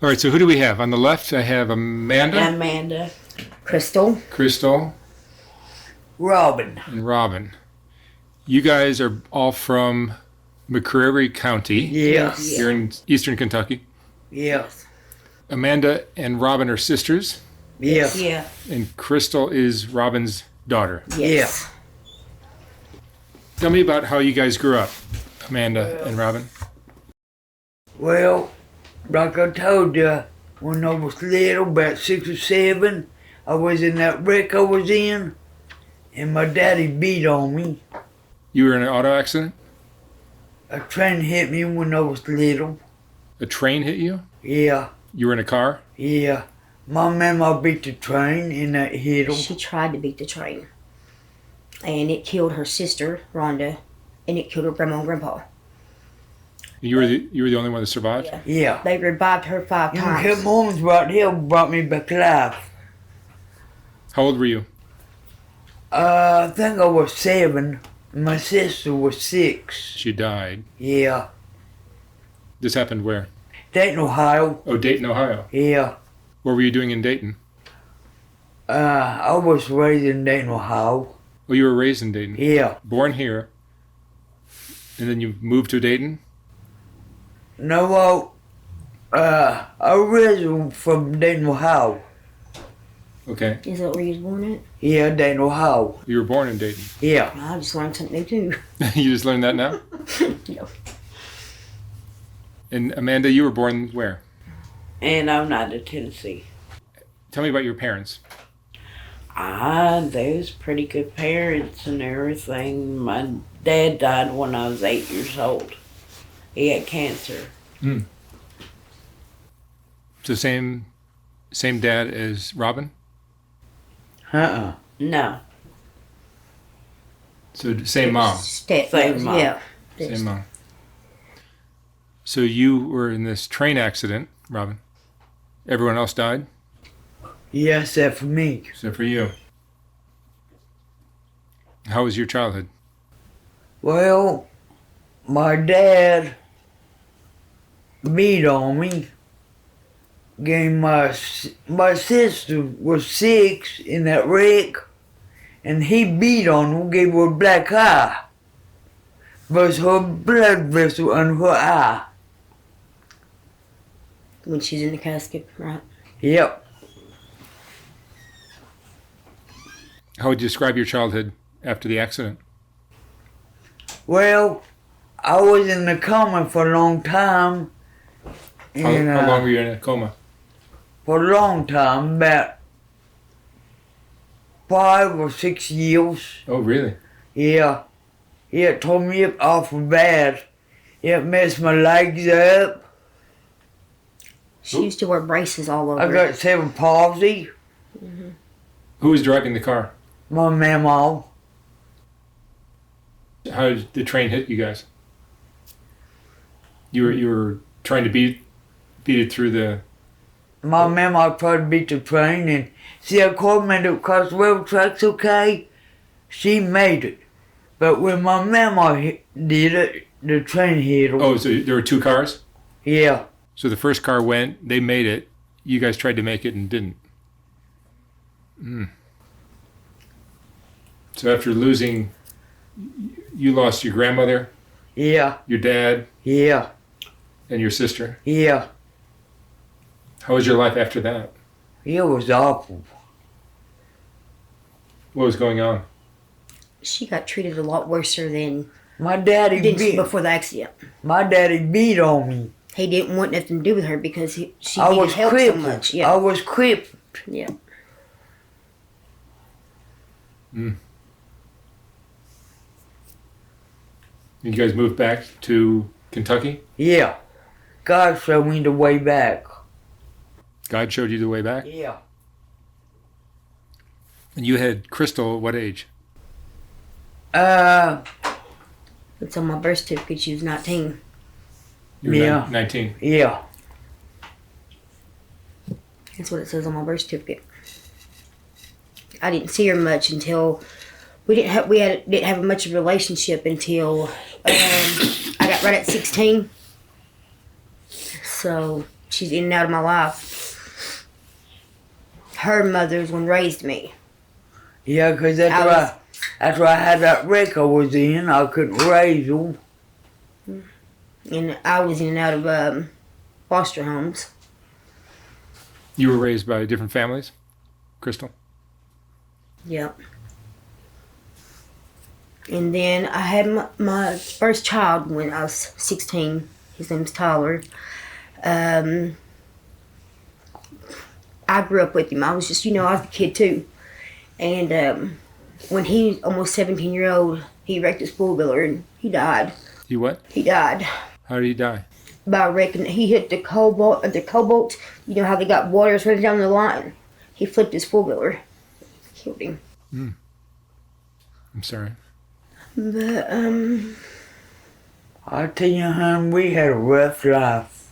All right, so who do we have? On the left, I have Amanda, Amanda. Crystal. Robin. and Robin. You guys are all from McCreary County Yes. here in eastern Kentucky. Yes. Amanda and Robin are sisters, Yes. Yeah. and Crystal is Robin's daughter. Yes. Tell me about how you guys grew up, Amanda and Robin. Well, like I told you, when I was little, about 6 or 7, I was in that wreck I was in, and my daddy beat on me. You were in an auto accident? A train hit me when I was little. A train hit you? Yeah, You were in a car? yeah. My mama beat the train and that hit him. She tried to beat the train. And it killed her sister, Rhonda, and it killed her grandma and grandpa. You were the only one that survived? Yeah. Yeah. They revived her 5 You times. her mom's right here brought me back alive. How old were you? I think I was 7. My sister was 6. She died. Yeah. This happened where? Dayton, Ohio. Oh, Dayton, Ohio. Yeah. What were you doing in Dayton? I was raised in Dayton, Ohio. Oh, you were raised in Dayton. Yeah. Born here. And then you moved to Dayton? No, originally from Dayton, Ohio. Okay. Is that where you was born at? Yeah, Dayton, Ohio. You were born in Dayton. Yeah. I just learned something new too. You just learned that now? Yeah. And Amanda, you were born where? And I'm not in Tennessee. Tell me about your parents. They was pretty good parents and everything. My dad died when I was 8 years old. He had cancer. So same dad as Robin? Uh-uh. No. So same mom. Same mom. Yeah. Same mom. So you were in this train accident, Robin. Everyone else died Yeah, except for me. except for you. How was your childhood? Well, my dad beat on me. My sister was 6 in that wreck, and he beat on her, gave her a black eye. But her blood vessel under her eye. When she's in the casket, right? Yep. How would you describe your childhood after the accident? Well, I was in the coma for a long time. And, How long were you in a coma? For a long time, about 5 or 6 years. Oh, really? Yeah. It tore me up awful bad. It messed my legs up. She used to wear braces all over. I got cerebral palsy. Who was driving the car? My mama. How did the train hit you guys? You were trying to beat it through the... My mama tried to beat the train, and see, I called me to cross the railroad tracks okay. She made it. But when my mama did it, the train hit her. Oh, so there were 2 cars? Yeah. So the first car went, they made it. You guys tried to make it and didn't. So after losing, you lost your grandmother, Yeah. your dad, Yeah. and your sister. Yeah. How was your life after that? It was awful. What was going on? She got treated a lot worse than My daddy beat. before the accident. My daddy beat on me. He didn't want nothing to do with her because she I needed was help so crippled. much. Yeah. I was crippled. Yeah. You guys moved back to Kentucky? Yeah. God showed me the way back. God showed you the way back? Yeah. And you had Crystal at what age? It's on my birth certificate. She was 19. You were Yeah. 19. Yeah. That's what it says on my birth certificate. I didn't see her much until didn't have much of a relationship until I got right at 16. So she's in and out of my life. Her mother's one raised me. Yeah, 'cause I after I had that wreck I was in, I couldn't raise them. And I was in and out of foster homes. You were raised by different families, Crystal? Yep. And then I had my first child when I was 16. His name's Tyler. I grew up with him. I was just, I was a kid too. And when he was almost 17-year-old, he wrecked his four-wheeler and he died. He what? He died How did he die? by wrecking. He hit the cobalt. You know how they got waters running down the line? He flipped his four-wheeler. Killed him. I'm sorry. But, I tell you, hon, we had a rough life.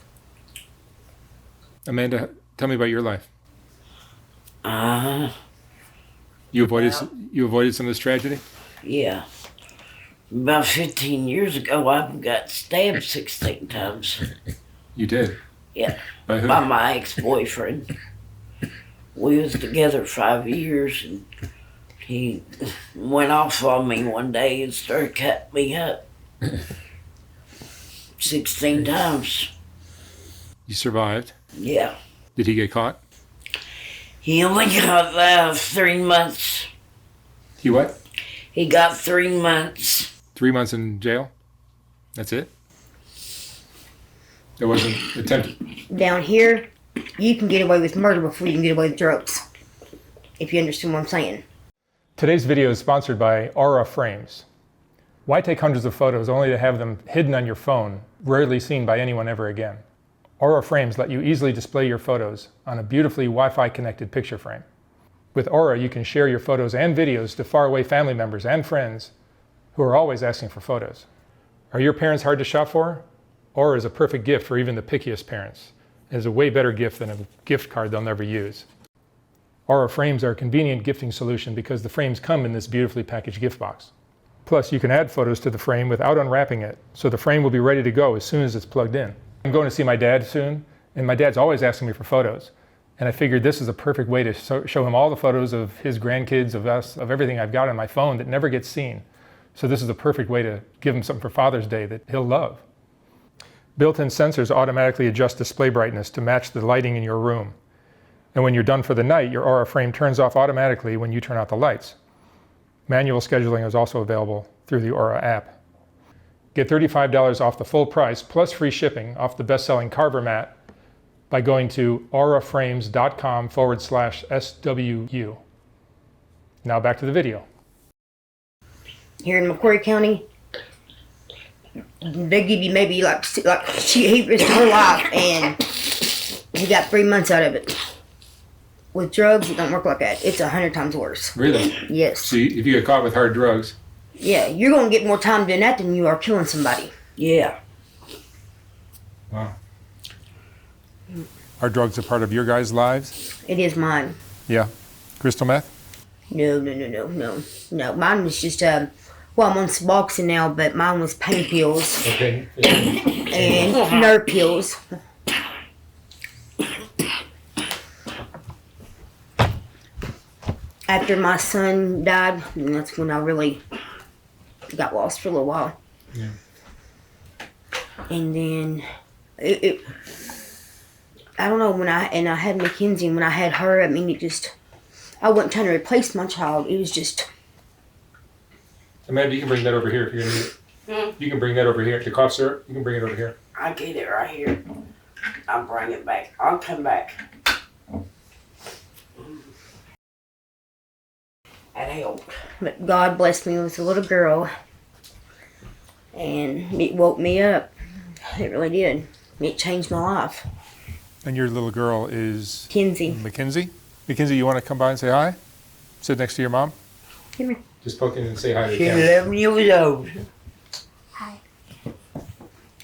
Amanda, tell me about your life. Uh-huh. You avoided some of this tragedy? Yeah. About 15 years ago, I got stabbed 16 times. You did? Yeah. By who? By my ex-boyfriend. We was together 5 years, and he went off on me one day and started cutting me up. 16 times. You survived. Yeah. Did he get caught? He only got 3 months. He what? He got 3 months. 3 months in jail? That's it? It wasn't attempted. down here, you can get away with murder before you can get away with drugs. If you understand what I'm saying. Today's video is sponsored by Aura Frames. Why take hundreds of photos only to have them hidden on your phone, rarely seen by anyone ever again? Aura Frames let you easily display your photos on a beautifully Wi-Fi connected picture frame. With Aura, you can share your photos and videos to faraway family members and friends who are always asking for photos. Are your parents hard to shop for? Aura is a perfect gift for even the pickiest parents. It is a way better gift than a gift card they'll never use. Aura Frames are a convenient gifting solution because the frames come in this beautifully packaged gift box. Plus, you can add photos to the frame without unwrapping it, so the frame will be ready to go as soon as it's plugged in. I'm going to see my dad soon, and my dad's always asking me for photos. And I figured this is a perfect way to show him all the photos of his grandkids, of us, of everything I've got on my phone that never gets seen. So this is a perfect way to give him something for Father's Day that he'll love. Built-in sensors automatically adjust display brightness to match the lighting in your room. And when you're done for the night, your Aura frame turns off automatically when you turn out the lights. Manual scheduling is also available through the Aura app. Get $35 off the full price plus free shipping off the best-selling Carver mat by going to auraframes.com/SWU. Now back to the video. Here in McCreary County, they give you maybe he risked her life and he got 3 months out of it. With drugs, it don't work like that. It's 100 times worse. Really? Yes. So if you get caught with hard drugs. Yeah, you're going to get more time doing that than you are killing somebody. Yeah. Wow. Are drugs a part of your guys' lives? It is mine. Yeah. Crystal meth? No. Mine was just, I'm on Suboxone now, but mine was pain pills Okay. and nerve pills. After my son died, and that's when I really got lost for a little while. Yeah. And then I don't know, I had McKenzie, and when I had her, I wasn't trying to replace my child. It was just. Amanda, you can bring that over here if you're going to need it. You can bring that over here. The cough syrup, you can bring it over here. I get it right here. I'll bring it back. I'll come back. That helped. But God blessed me with a little girl, and it woke me up. It really did. It changed my life. And your little girl is Kenzie, McKenzie? McKenzie, you want to come by and say hi? Sit next to your mom? come here. Just poke in and say hi to the She's camera. 11 years old.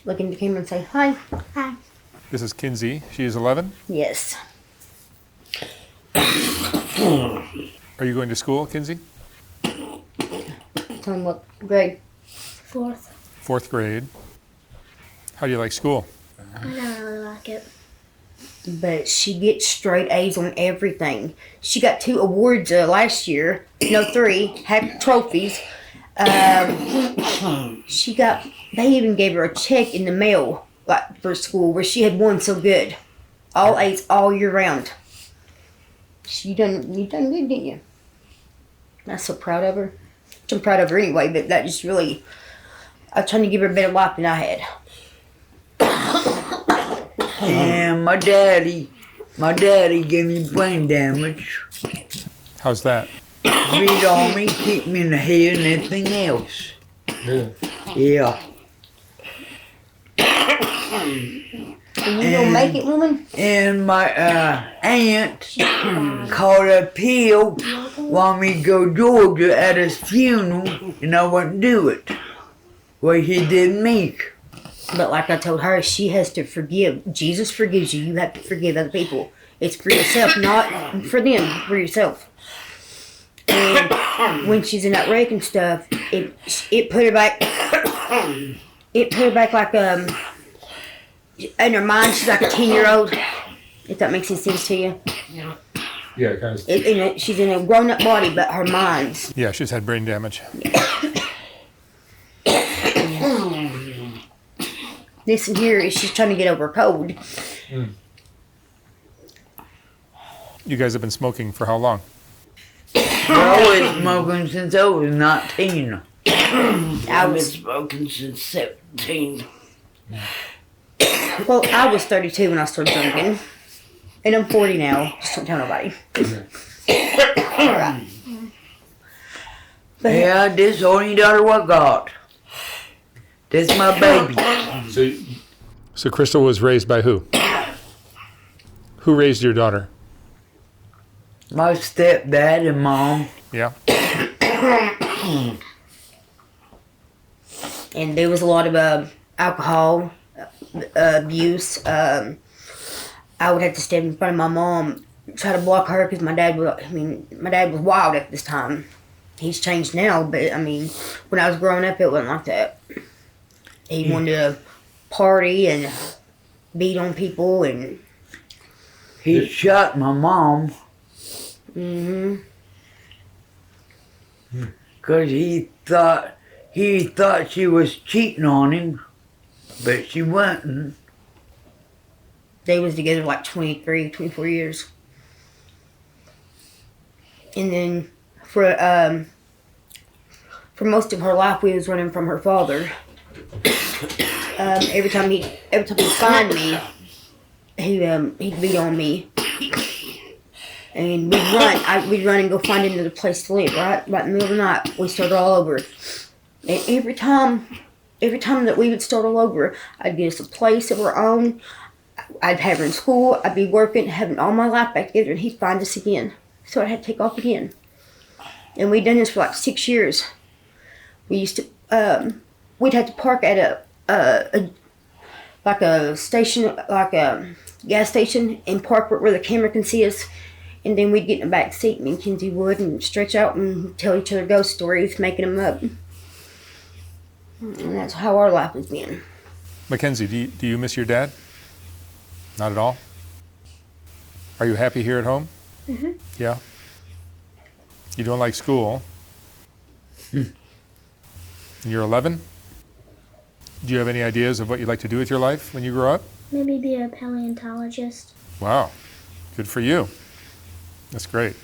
Look in the camera and say hi. Hi. This is Kinsey. She is 11. Yes. Are you going to school, Kinsey? Tell him what grade. Fourth. 4th grade. How do you like school? I don't really like it. but she gets straight A's on everything. She got 2 awards last year. No, 3. Had trophies. They even gave her a check in the mail, like, for school, where she had won so good. All A's all year round. You done good, didn't you? I'm so proud of her. I'm proud of her anyway, but that just really, I was trying to give her a better life than I had. And my daddy gave me brain damage. How's that? Beat on me, kicked me in the head and everything else. Yeah. And you gonna make it, woman? And my aunt called a pill, wanted me to go to Georgia at his funeral, and I wouldn't do it. Well, he did me. But like I told her, she has to forgive. Jesus forgives you. You have to forgive other people. It's for yourself, not for them, for yourself. And when she's in that wreck and stuff, it put her back. It put her back like in her mind, she's like a 10-year-old. If that makes any sense to you. Yeah, kind of. She's in a grown-up body, but her mind's. Yeah, she's had brain damage. This in here is she's trying to get over a cold. You guys have been smoking for how long? I was smoking since I was 19. I've been smoking since 17. Well, I was 32 when I started drinking. And I'm 40 now. Just don't tell nobody. Alright. Yeah, this only daughter I got. This my baby. So Crystal was raised by who? Who raised your daughter? My stepdad and mom. Yeah. And there was a lot of alcohol abuse. I would have to stand in front of my mom, try to block her because my dad was wild at this time. He's changed now, but I mean, when I was growing up, it wasn't like that. He wanted to party and beat on people, and He shot my mom. Cause he thought she was cheating on him, but she wasn't. they was together like 23, 24 years. And then for most of her life, we was running from her father. Every time he'd find me, he'd beat on me. And we'd run and go find another place to live, right in the middle of the night. We started all over. And every time that we would start all over, I'd get us a place of our own. I'd have her in school, I'd be working, having all my life back together, and he'd find us again. So I had to take off again. And we'd done this for like 6 years. We used to, we'd have to park at a station, like a gas station, and park where the camera can see us. And then we'd get in the back seat, me and McKenzie would, and stretch out and tell each other ghost stories, making them up. And that's how our life has been. McKenzie, do you miss your dad? Not at all? Are you happy here at home? Mm-hmm. Yeah? You don't like school? And you're 11? Do you have any ideas of what you'd like to do with your life when you grow up? Maybe be a paleontologist. Wow. Good for you. That's great.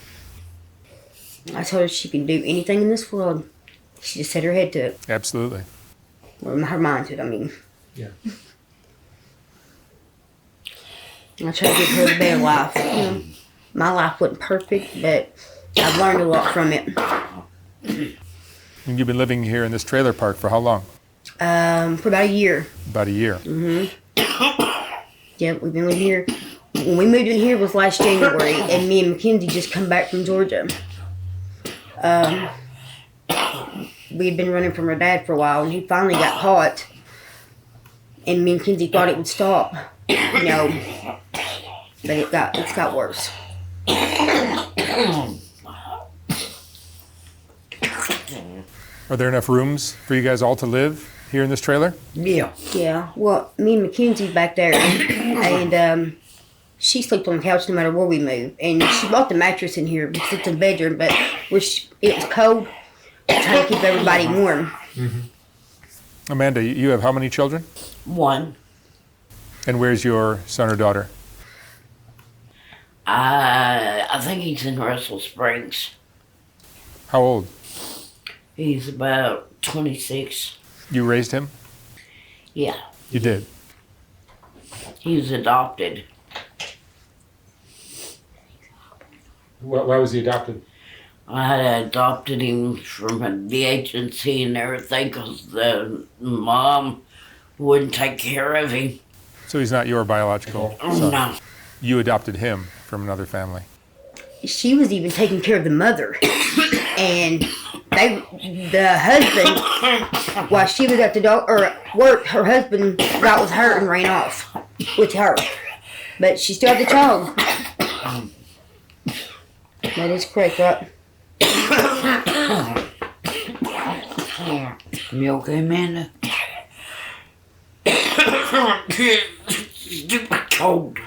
I told her she can do anything in this world. She just set her head to it. Absolutely. Or her mind to it, I mean. Yeah. I tried to give her a better life. You know, my life wasn't perfect, but I've learned a lot from it. And you've been living here in this trailer park for how long? For about a year. About a year. Yeah, we've been living here. When we moved in here was last January, and me and McKenzie just come back from Georgia. We had been running from our dad for a while, and he finally got caught. And me and McKenzie thought it would stop. No, but it's got worse. Are there enough rooms for you guys all to live here in this trailer? Yeah. Yeah, well, me and McKenzie back there, and she sleeps on the couch no matter where we move. And she brought the mattress in here because it's a bedroom, but it was cold. Trying to keep everybody warm. Amanda, you have how many children? One. And where's your son or daughter? I think he's in Russell Springs. How old? He's about 26. You raised him? Yeah, You did. he was adopted. Why was he adopted? I had adopted him from the agency and everything because the mom wouldn't take care of him. So he's not your biological son. No. You adopted him from another family. She was even taking care of the mother. And the husband, while she was at the work, her husband got with her and ran off with her. But she still had the child. That is correct, right? You okay, Amanda? Stupid cold.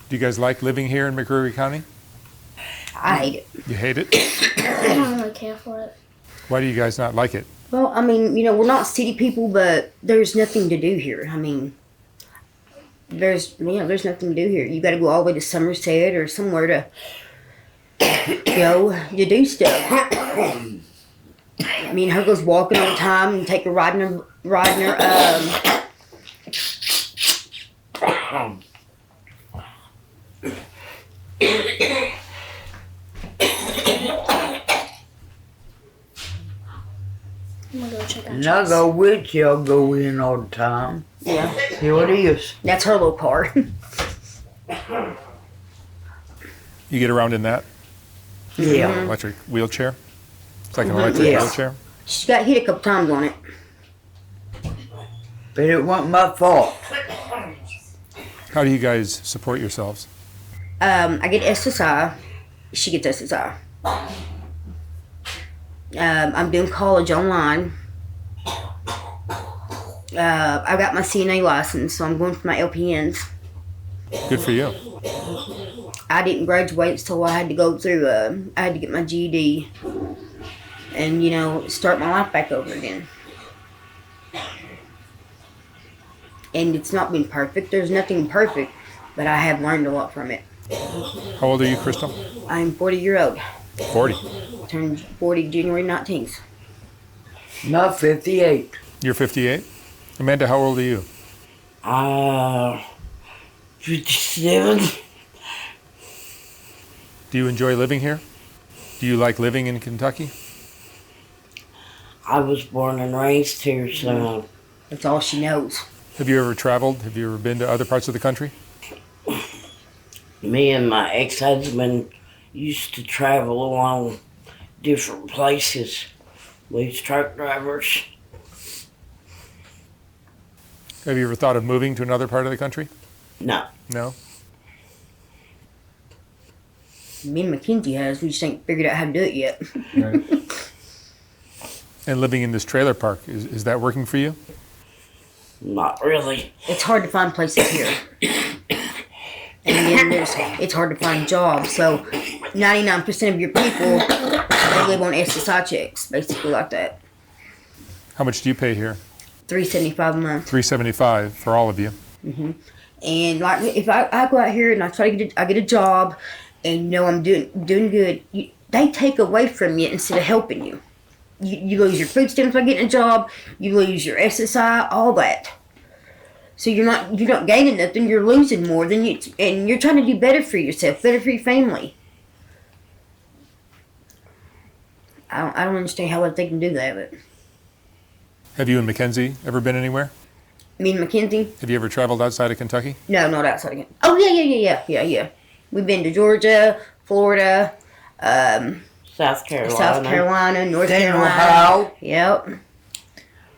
Do you guys like living here in McCreary County? I hate it. You hate it? I don't really care for it. Why do you guys not like it? Well, I mean, we're not city people, but there's nothing to do here. I mean, there's nothing to do here. You got to go all the way to Somerset or somewhere to go to do stuff. I mean, her goes walking all the time and take her riding her. I'm gonna go check out And I go with you, I'll go in all the time. Yeah, Here it is. that's her little car. You get around in that Yeah. electric wheelchair? It's like an electric Yeah. wheelchair? She got hit a couple times on it. But it wasn't my fault. How do you guys support yourselves? I get SSI. She gets SSI. I'm doing college online. I got my CNA license, so I'm going for my LPNs. Good for you. I didn't graduate, so I had to go through. I had to get my GED, and start my life back over again. And it's not been perfect. There's nothing perfect, but I have learned a lot from it. How old are you, Crystal? I'm 40-year-old. 40. Turned 40 January 19th. Not 58. You're 58? Amanda, how old are you? 57. Do you enjoy living here? Do you like living in Kentucky? I was born and raised here, so That's all she knows. Have you ever traveled? Have you ever been to other parts of the country? me and my ex-husband used to travel along different places. We was truck drivers. Have you ever thought of moving to another part of the country? No. No? Me and McKenzie has. We just ain't figured out how to do it yet. And living in this trailer park, is that working for you? Not really. It's hard to find places here. And then it's hard to find jobs. So 99% of your people, they live on SSI checks, basically like that. How much do you pay here? $375 a month. $375 for all of you. And like if I go out here and I try to get a job, and I'm doing good, they take away from you instead of helping you. You lose your food stamps by getting a job. You lose your SSI, all that. So you're not gaining nothing. You're losing more than you, and you're trying to do better for yourself, better for your family. I don't understand how they can do that. But Have you and McKenzie ever been anywhere? me and McKenzie, Have you ever traveled outside of Kentucky? no, not outside again. Oh yeah. We've been to Georgia, Florida, South Carolina. South Carolina, North Then Carolina. Ohio. Yep.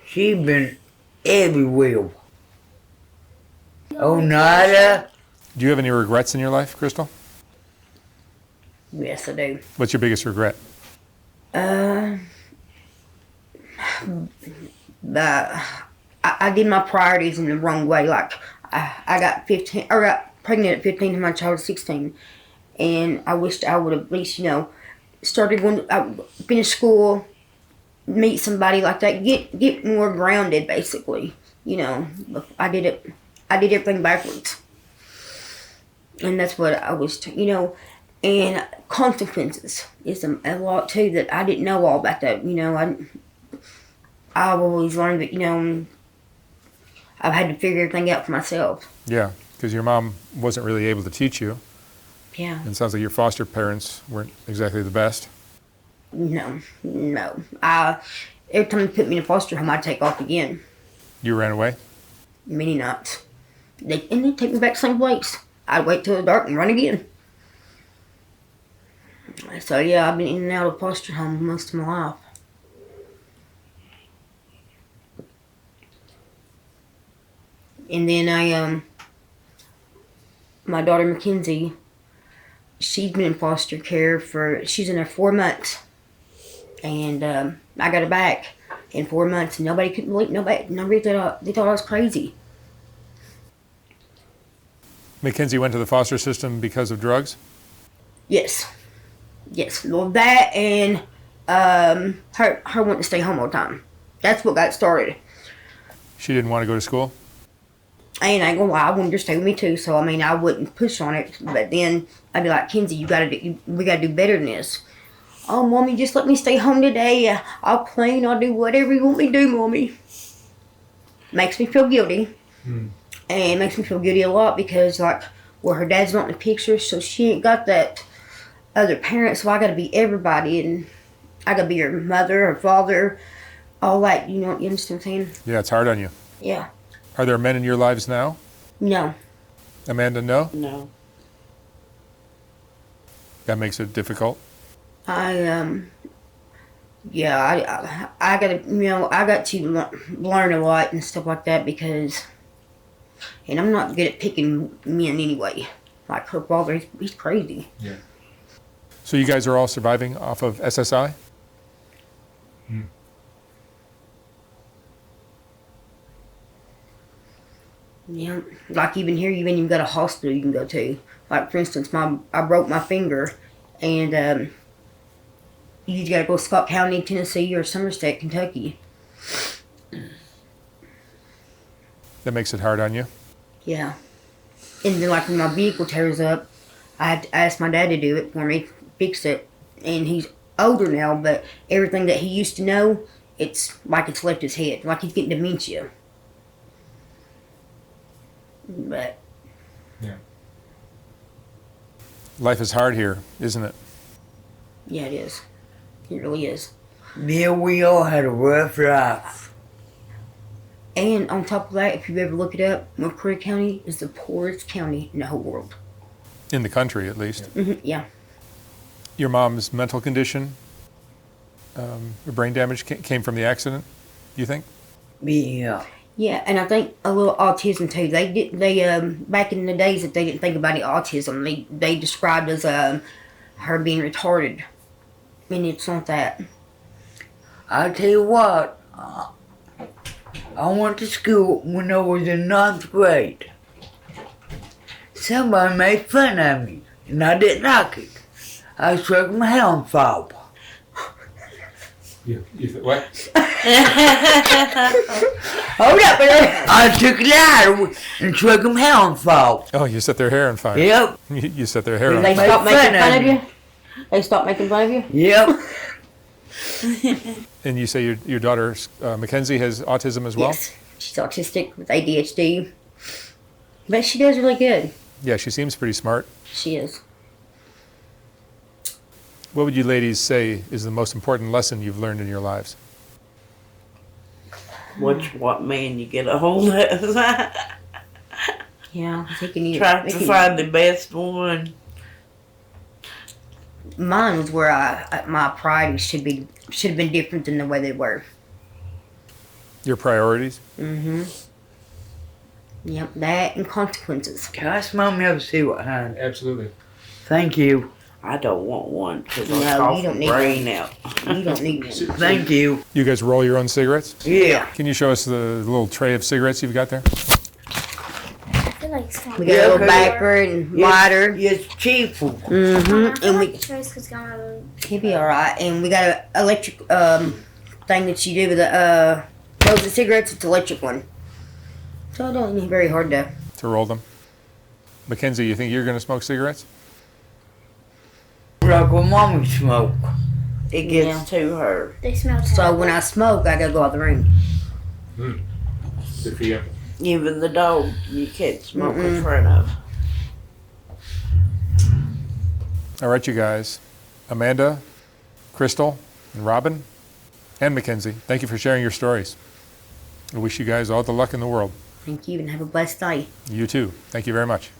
She been everywhere. Oneida. Do you have any regrets in your life, Crystal? Yes, I do. What's your biggest regret? I did my priorities in the wrong way. Like I got pregnant at 15 and my child was 16, and I wished I would have at least started going, finish school, meet somebody like that, get more grounded basically. I did everything backwards, and that's what I was and consequences is a lot too that I didn't know all about that. I've always learned that I've had to figure everything out for myself. Yeah, because your mom wasn't really able to teach you. Yeah. And it sounds like your foster parents weren't exactly the best. No. Every time they put me in a foster home, I'd take off again. You ran away? Many nights. They'd take me back to the same place. I'd wait till the dark and run again. So yeah, I've been in and out of foster home most of my life. And then my daughter McKenzie, she's been in foster care she's in there 4 months. And I got her back in 4 months, and nobody thought I was crazy. McKenzie went to the foster system because of drugs? Yes. Well, that and her wanting to stay home all the time. That's what got started. She didn't want to go to school? And I go, well, I wanted her to stay with me too, so I wouldn't push on it. But then I'd be like, Kenzie, we gotta do better than this. Oh, Mommy, just let me stay home today. I'll clean, I'll do whatever you want me to do, Mommy. Makes me feel guilty. And it makes me feel guilty a lot because, her dad's not in the picture, so she ain't got that other parent, so I gotta be everybody, and I gotta be her mother, her father, all that, you understand what I'm saying? Yeah, it's hard on you. Yeah. Are there men in your lives now? No. Amanda, no? No. That makes it difficult. I gotta, I got to learn a lot and stuff like that and I'm not good at picking men anyway. Like her father, he's crazy. Yeah. So you guys are all surviving off of SSI? Yeah, like even here, you've even got a hospital you can go to. Like for instance, I broke my finger, and you gotta go to Scott County, Tennessee, or Somerset, Kentucky. That makes it hard on you? Yeah, and then when my vehicle tears up, I had to ask my dad to do it for me, fix it, and he's older now, but everything that he used to know, it's like it's left his head, like he's getting dementia. But Yeah. Life is hard here, isn't it? yeah, it is. It really is. Yeah, we all had a rough life. And on top of that, if you ever look it up, McCreary County is the poorest county in the whole world. In the country, at least. Yeah. Your mom's mental condition, brain damage came from the accident, you think? Yeah. Yeah, and I think a little autism too. They back in the days that they didn't think about autism, they described as her being retarded, and it's not that. I tell you what, I went to school when I was in 9th grade. Somebody made fun of me, and I didn't like it. I struck my hand fall. What? Hold up, I took it out and struck them hand fall. Oh, you set their hair on fire. Yep, You set their hair on They fire. stopped making fun fun of of me. you. They stopped making fun of you. yep. And you say your daughter, McKenzie, has autism as well? Yes, she's autistic with ADHD, but she does really good. Yeah, she seems pretty smart. She is. What would you ladies say is the most important lesson you've learned in your lives? Watch what man you get a hold of. Yeah, I think you need Try to find the best one. Mine was where my priorities should have been different than the way they were. Your priorities? Yep, that and consequences. Can I ask Mommy up to see what happened? Absolutely. Thank you. I don't want one because No, I'll you cough don't my need brain out. You don't need one. Thank you. You guys roll your own cigarettes? Yeah. Can you show us the little tray of cigarettes you've got there? I feel like it's kind We of got a little Yeah, backer and lighter. It's cheaper. Mm-hmm. And we Trace could go on. he'll be all right. And we got an electric thing that you do with the those are cigarettes. It's an electric one, so it don't need very hard to. To roll them. Mackenzie, you think you're going to smoke cigarettes? Like when mommy smoke. It gets Yeah. to her. They smell So terrible. when I smoke, I gotta go out the room. Good for you. Even the dog you can't smoke in front of. All right, you guys. Amanda, Crystal, and Robin, and Mackenzie, thank you for sharing your stories. I wish you guys all the luck in the world. Thank you and have a blessed day. You too. Thank you very much.